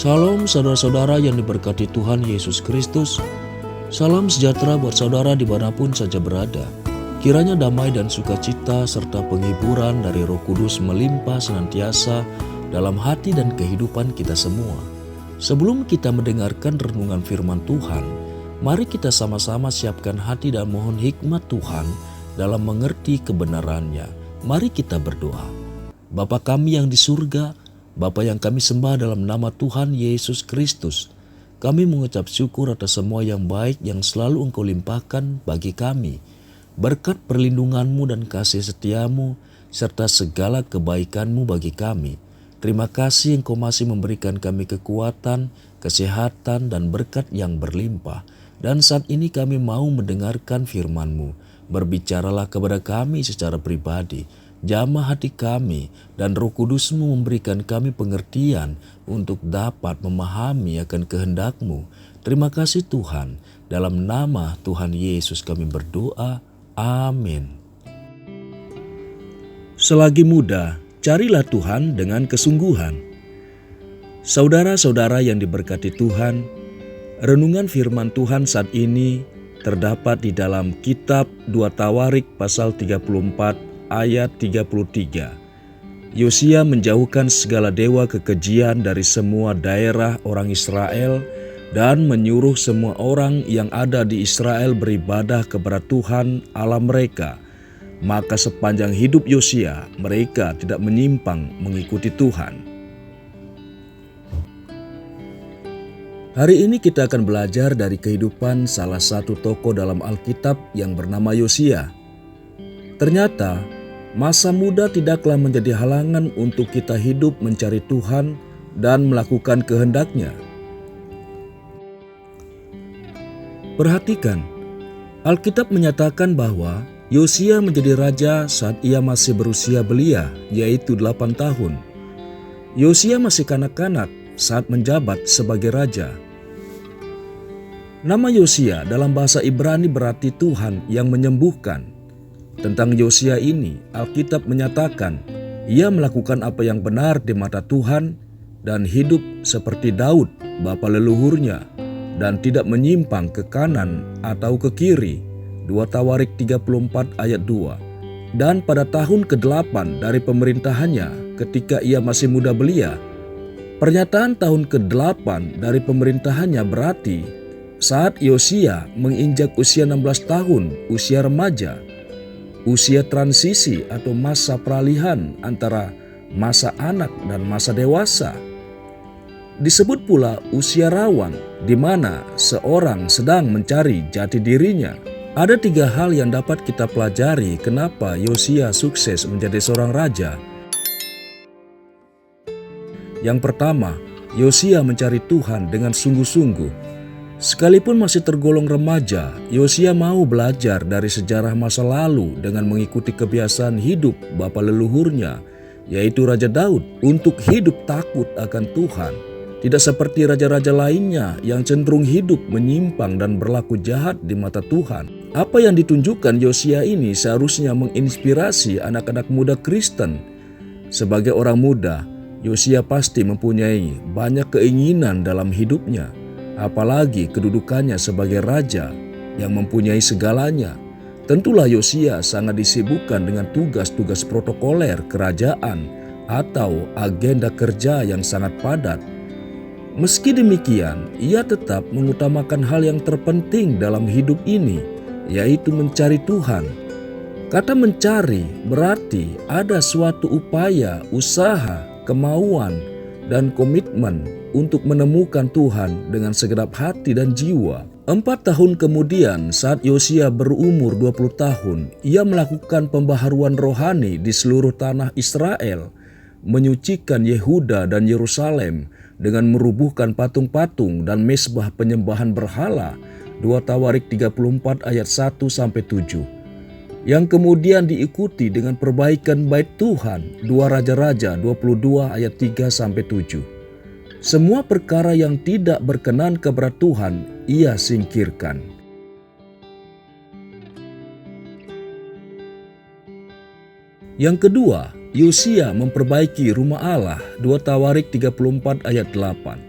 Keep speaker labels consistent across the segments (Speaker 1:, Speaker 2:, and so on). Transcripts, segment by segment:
Speaker 1: Salam saudara-saudara yang diberkati Tuhan Yesus Kristus. Salam sejahtera buat saudara dimanapun saja berada. Kiranya damai dan sukacita serta penghiburan dari Roh Kudus melimpah senantiasa dalam hati dan kehidupan kita semua. Sebelum kita mendengarkan renungan firman Tuhan, mari kita sama-sama siapkan hati dan mohon hikmat Tuhan dalam mengerti kebenarannya. Mari kita berdoa. Bapa kami yang di surga, Bapa yang kami sembah dalam nama Tuhan Yesus Kristus, kami mengucap syukur atas semua yang baik yang selalu Engkau limpahkan bagi kami. Berkat perlindungan-Mu dan kasih setia-Mu, serta segala kebaikan-Mu bagi kami. Terima kasih Engkau masih memberikan kami kekuatan, kesehatan, dan berkat yang berlimpah. Dan saat ini kami mau mendengarkan firman-Mu. Berbicaralah kepada kami secara pribadi. Jamah hati kami dan Roh Kudus-Mu memberikan kami pengertian untuk dapat memahami akan kehendak-Mu. Terima kasih Tuhan. Dalam nama Tuhan Yesus kami berdoa. Amin. Selagi muda, carilah Tuhan dengan kesungguhan. Saudara-saudara yang diberkati Tuhan, renungan firman Tuhan saat ini terdapat di dalam kitab 2 Tawarik pasal 34 ayat 33. Yosia menjauhkan segala dewa kekejian dari semua daerah orang Israel dan menyuruh semua orang yang ada di Israel beribadah kepada Tuhan Allah mereka. Maka sepanjang hidup Yosia, mereka tidak menyimpang mengikuti Tuhan. Hari ini kita akan belajar dari kehidupan salah satu tokoh dalam Alkitab yang bernama Yosia. Ternyata, masa muda tidaklah menjadi halangan untuk kita hidup mencari Tuhan dan melakukan kehendak-Nya. Perhatikan, Alkitab menyatakan bahwa Yosia menjadi raja saat ia masih berusia belia, yaitu 8 tahun. Yosia masih kanak-kanak saat menjabat sebagai raja. Nama Yosia dalam bahasa Ibrani berarti Tuhan yang menyembuhkan. Tentang Yosia ini, Alkitab menyatakan ia melakukan apa yang benar di mata Tuhan dan hidup seperti Daud, bapa leluhurnya, dan tidak menyimpang ke kanan atau ke kiri. 2 Tawarik 34 ayat 2. Dan pada tahun ke-8 dari pemerintahannya ketika ia masih muda belia, pernyataan tahun ke-8 dari pemerintahannya berarti saat Yosia menginjak usia 16 tahun, usia remaja, usia transisi atau masa peralihan antara masa anak dan masa dewasa. Disebut pula usia rawan, di mana seorang sedang mencari jati dirinya. Ada 3 hal yang dapat kita pelajari kenapa Yosia sukses menjadi seorang raja. Yang pertama, Yosia mencari Tuhan dengan sungguh-sungguh. Sekalipun masih tergolong remaja, Yosia mau belajar dari sejarah masa lalu dengan mengikuti kebiasaan hidup bapa leluhurnya, yaitu Raja Daud, untuk hidup takut akan Tuhan. Tidak seperti raja-raja lainnya yang cenderung hidup menyimpang dan berlaku jahat di mata Tuhan. Apa yang ditunjukkan Yosia ini seharusnya menginspirasi anak-anak muda Kristen. Sebagai orang muda, Yosia pasti mempunyai banyak keinginan dalam hidupnya. Apalagi kedudukannya sebagai raja yang mempunyai segalanya. Tentulah Yosia sangat disibukkan dengan tugas-tugas protokoler kerajaan atau agenda kerja yang sangat padat. Meski demikian, ia tetap mengutamakan hal yang terpenting dalam hidup ini, yaitu mencari Tuhan. Kata mencari berarti ada suatu upaya, usaha, kemauan, dan komitmen untuk menemukan Tuhan dengan segenap hati dan jiwa. 4 tahun kemudian saat Yosia berumur 20 tahun, ia melakukan pembaharuan rohani di seluruh tanah Israel, menyucikan Yehuda dan Yerusalem dengan merubuhkan patung-patung dan mezbah penyembahan berhala. 2 Tawarik 34 ayat 1-7. Yang kemudian diikuti dengan perbaikan bait Tuhan. 2 Raja-Raja 22 ayat 3-7. Semua perkara yang tidak berkenan kepada Tuhan ia singkirkan. Yang kedua, Yosia memperbaiki rumah Allah. 2 Tawarik 34 ayat 8.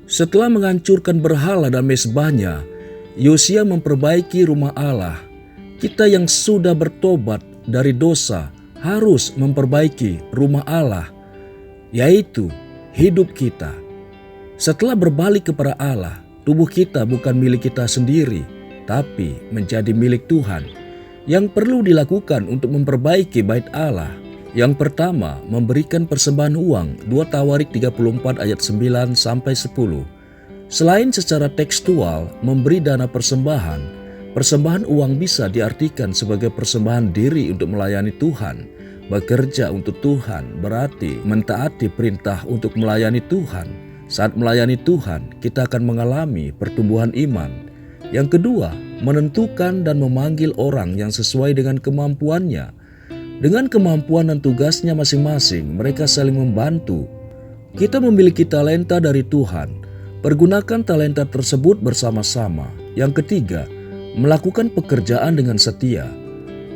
Speaker 1: Setelah menghancurkan berhala dan mezbahnya, Yosia memperbaiki rumah Allah. Kita yang sudah bertobat dari dosa harus memperbaiki rumah Allah, yaitu hidup kita. Setelah berbalik kepada Allah, tubuh kita bukan milik kita sendiri, tapi menjadi milik Tuhan. Yang perlu dilakukan untuk memperbaiki bait Allah. Yang pertama, memberikan persembahan uang, 2 Tawarik 34 ayat 9-10. Selain secara tekstual memberi dana persembahan, persembahan uang bisa diartikan sebagai persembahan diri untuk melayani Tuhan. Bekerja untuk Tuhan berarti mentaati perintah untuk melayani Tuhan. Saat melayani Tuhan, kita akan mengalami pertumbuhan iman. Yang kedua, menentukan dan memanggil orang yang sesuai dengan kemampuannya. Dengan kemampuan dan tugasnya masing-masing, mereka saling membantu. Kita memiliki talenta dari Tuhan. Pergunakan talenta tersebut bersama-sama. Yang ketiga, melakukan pekerjaan dengan setia.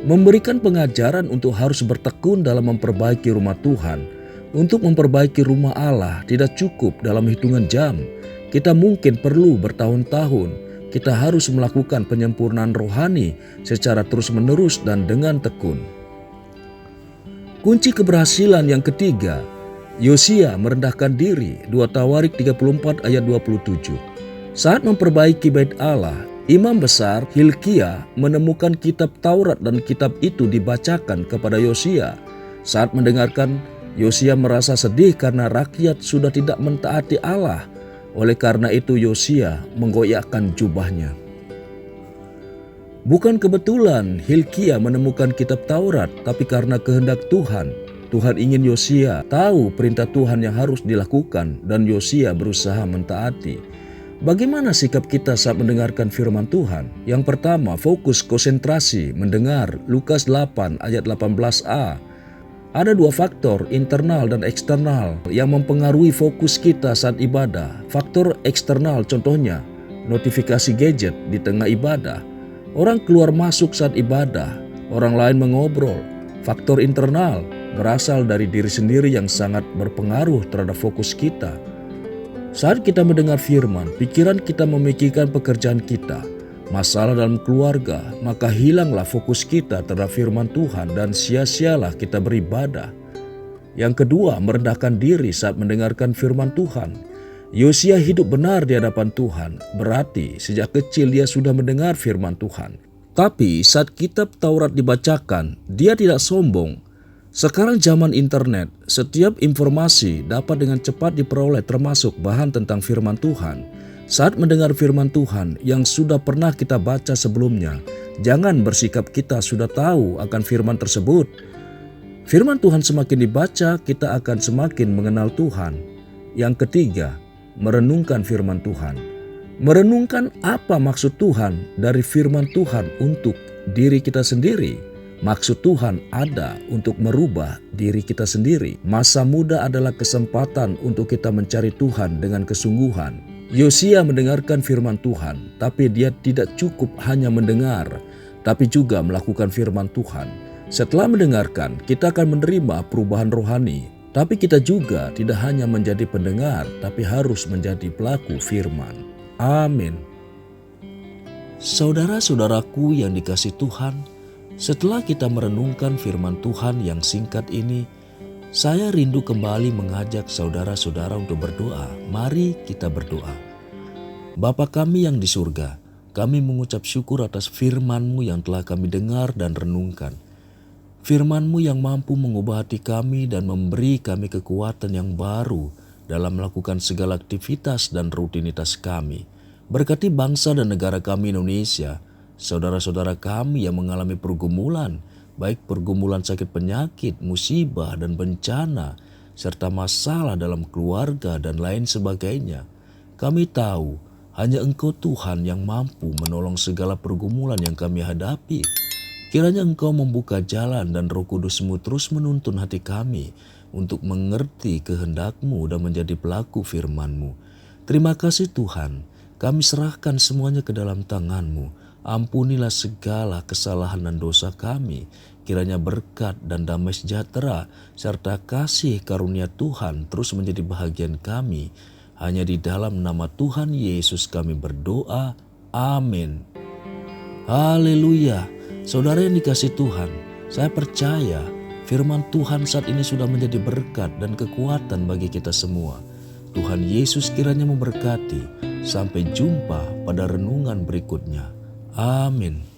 Speaker 1: Memberikan pengajaran untuk harus bertekun dalam memperbaiki rumah Tuhan. Untuk memperbaiki rumah Allah tidak cukup dalam hitungan jam. Kita mungkin perlu bertahun-tahun. Kita harus melakukan penyempurnaan rohani secara terus-menerus dan dengan tekun. Kunci keberhasilan yang ketiga, Yosia merendahkan diri, 2 Tawarik 34 ayat 27. Saat memperbaiki bait Allah, Imam Besar Hilkia menemukan kitab Taurat dan kitab itu dibacakan kepada Yosia. Saat mendengarkan, Yosia merasa sedih karena rakyat sudah tidak mentaati Allah. Oleh karena itu Yosia menggoyahkan jubahnya. Bukan kebetulan Hilkia menemukan kitab Taurat, tapi karena kehendak Tuhan. Tuhan ingin Yosia tahu perintah Tuhan yang harus dilakukan dan Yosia berusaha mentaati. Bagaimana sikap kita saat mendengarkan firman Tuhan? Yang pertama, fokus konsentrasi mendengar Lukas 8 ayat 18a. Ada 2 faktor, internal dan eksternal, yang mempengaruhi fokus kita saat ibadah. Faktor eksternal contohnya, notifikasi gadget di tengah ibadah. Orang keluar masuk saat ibadah, orang lain mengobrol. Faktor internal berasal dari diri sendiri yang sangat berpengaruh terhadap fokus kita. Saat kita mendengar firman, pikiran kita memikirkan pekerjaan kita, masalah dalam keluarga, maka hilanglah fokus kita terhadap firman Tuhan dan sia-sialah kita beribadah. Yang kedua, merendahkan diri saat mendengarkan firman Tuhan. Yosia hidup benar di hadapan Tuhan, berarti sejak kecil dia sudah mendengar firman Tuhan. Tapi saat kitab Taurat dibacakan, dia tidak sombong. Sekarang zaman internet, setiap informasi dapat dengan cepat diperoleh termasuk bahan tentang firman Tuhan. Saat mendengar firman Tuhan yang sudah pernah kita baca sebelumnya, jangan bersikap kita sudah tahu akan firman tersebut. Firman Tuhan semakin dibaca, kita akan semakin mengenal Tuhan. Yang ketiga, merenungkan firman Tuhan. Merenungkan apa maksud Tuhan dari firman Tuhan untuk diri kita sendiri. Maksud Tuhan ada untuk merubah diri kita sendiri. Masa muda adalah kesempatan untuk kita mencari Tuhan dengan kesungguhan. Yosia mendengarkan firman Tuhan, tapi dia tidak cukup hanya mendengar, tapi juga melakukan firman Tuhan. Setelah mendengarkan, kita akan menerima perubahan rohani, tapi kita juga tidak hanya menjadi pendengar, tapi harus menjadi pelaku firman. Amin. Saudara-saudaraku yang dikasihi Tuhan, setelah kita merenungkan firman Tuhan yang singkat ini, saya rindu kembali mengajak saudara-saudara untuk berdoa. Mari kita berdoa. Bapa kami yang di surga, kami mengucap syukur atas firman-Mu yang telah kami dengar dan renungkan. Firman-Mu yang mampu mengubah hati kami dan memberi kami kekuatan yang baru dalam melakukan segala aktivitas dan rutinitas kami. Berkati bangsa dan negara kami Indonesia, saudara-saudara kami yang mengalami pergumulan, baik pergumulan sakit penyakit, musibah dan bencana, serta masalah dalam keluarga dan lain sebagainya. Kami tahu hanya Engkau Tuhan yang mampu menolong segala pergumulan yang kami hadapi. Kiranya Engkau membuka jalan dan Roh Kudus-Mu terus menuntun hati kami untuk mengerti kehendak-Mu dan menjadi pelaku firman-Mu. Terima kasih Tuhan, kami serahkan semuanya ke dalam tangan-Mu. Ampunilah segala kesalahan dan dosa kami. Kiranya berkat dan damai sejahtera serta kasih karunia Tuhan terus menjadi bahagian kami. Hanya di dalam nama Tuhan Yesus kami berdoa. Amin. Haleluya. Saudara yang dikasihi Tuhan, saya percaya firman Tuhan saat ini sudah menjadi berkat dan kekuatan bagi kita semua. Tuhan Yesus kiranya memberkati. Sampai jumpa pada renungan berikutnya. Amin.